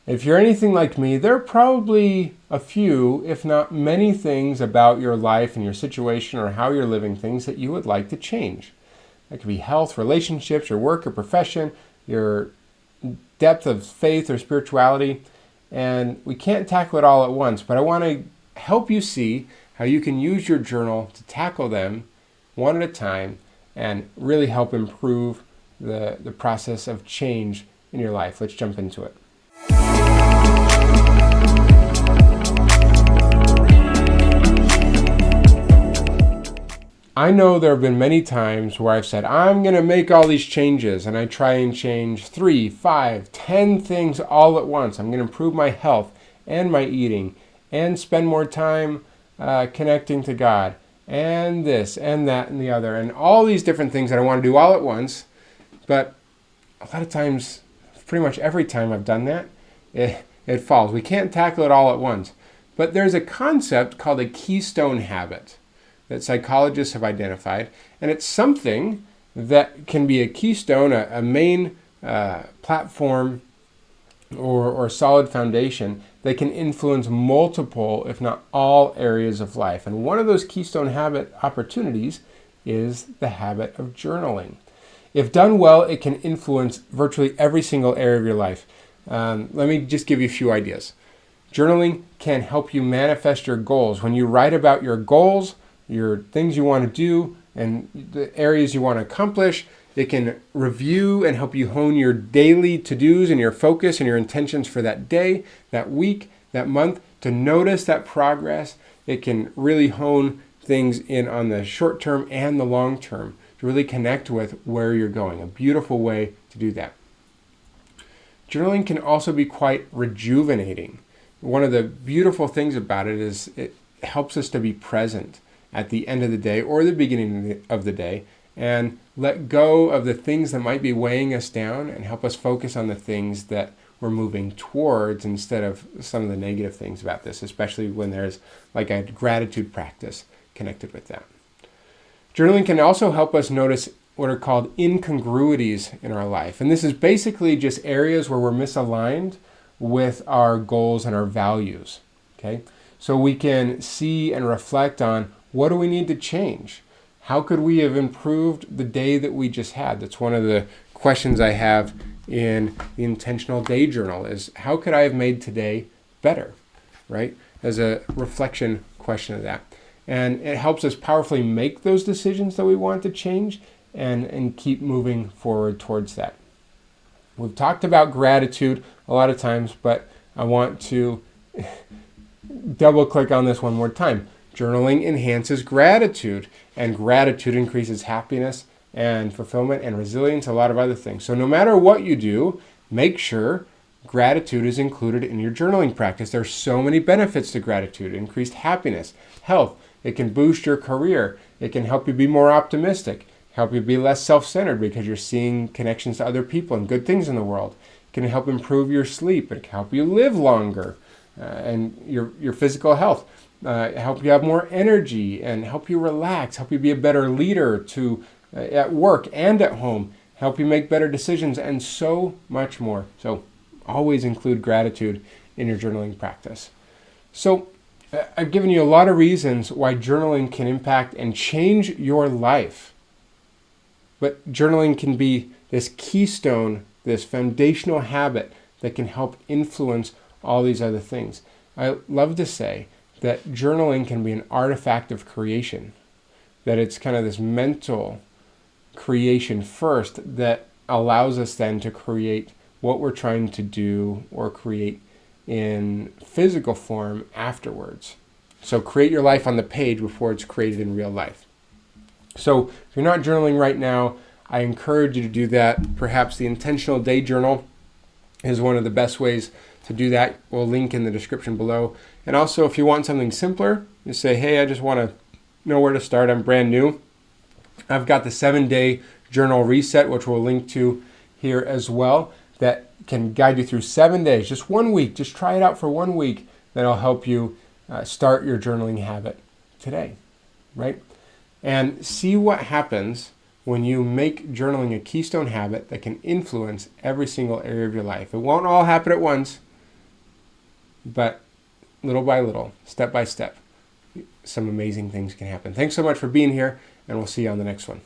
If you're anything like me, there are probably a few, if not many things about your life and your situation or how you're living things that you would like to change. That could be health, relationships, your work or profession, your depth of faith or spirituality. And we can't tackle it all at once, but I want to help you see how you can use your journal to tackle them one at a time and really help improve the process of change in your life. Let's jump into it. I know there have been many times where I've said, I'm going to make all these changes, and I try and change 3, 5, 10 things all at once. I'm going to improve my health and my eating and spend more time connecting to God and this and that and the other and all these different things that I want to do all at once. But a lot of times, pretty much every time I've done that, it falls. We can't tackle it all at once. But there's a concept called a keystone habit that psychologists have identified, and it's something that can be a keystone, a main platform or solid foundation that can influence multiple, if not all, areas of life. And one of those keystone habit opportunities is the habit of journaling. If done well, it can influence virtually every single area of your life. Let me just give you a few ideas. Journaling can help you manifest your goals. When you write about your goals, your things you want to do, and the areas you want to accomplish, it can review and help you hone your daily to-dos and your focus and your intentions for that day, that week, that month, to notice that progress. It can really hone things in on the short term and the long term to really connect with where you're going. A beautiful way to do that. Journaling can also be quite rejuvenating. One of the beautiful things about it is it helps us to be present at the end of the day or the beginning of the day and let go of the things that might be weighing us down and help us focus on the things that we're moving towards instead of some of the negative things about this, especially when there's like a gratitude practice connected with that. Journaling can also help us notice what are called incongruities in our life. And this is basically just areas where we're misaligned with our goals and our values. Okay? So we can see and reflect on, what do we need to change? How could we have improved the day that we just had? That's one of the questions I have in the intentional day journal is, how could I have made today better, right? As a reflection question of that. And it helps us powerfully make those decisions that we want to change and keep moving forward towards that. We've talked about gratitude a lot of times, but I want to double click on this one more time. Journaling enhances gratitude, and gratitude increases happiness and fulfillment and resilience, a lot of other things. So no matter what you do, make sure gratitude is included in your journaling practice. There's so many benefits to gratitude: increased happiness, health. It can boost your career. It can help you be more optimistic, help you be less self-centered because you're seeing connections to other people and good things in the world. It can help improve your sleep. It can help you live longer and your physical health. Help you have more energy and help you relax, help you be a better leader at work and at home, help you make better decisions, and so much more. So always include gratitude in your journaling practice. So I've given you a lot of reasons why journaling can impact and change your life. But journaling can be this keystone, this foundational habit that can help influence all these other things. I love to say that journaling can be an artifact of creation, that it's kind of this mental creation first that allows us then to create what we're trying to do or create in physical form afterwards. So create your life on the page before it's created in real life. So if you're not journaling right now, I encourage you to do that. Perhaps the intentional day journal is one of the best ways to do that. We'll link in the description below. And also, if you want something simpler, you say, hey, I just want to know where to start. I'm brand new. I've got the 7-day journal reset, which we'll link to here as well, that can guide you through 7 days, just 1 week. Just try it out for 1 week. That'll help you start your journaling habit today, right? And see what happens when you make journaling a keystone habit that can influence every single area of your life. It won't all happen at once, but little by little, step by step, some amazing things can happen. Thanks so much for being here, and we'll see you on the next one.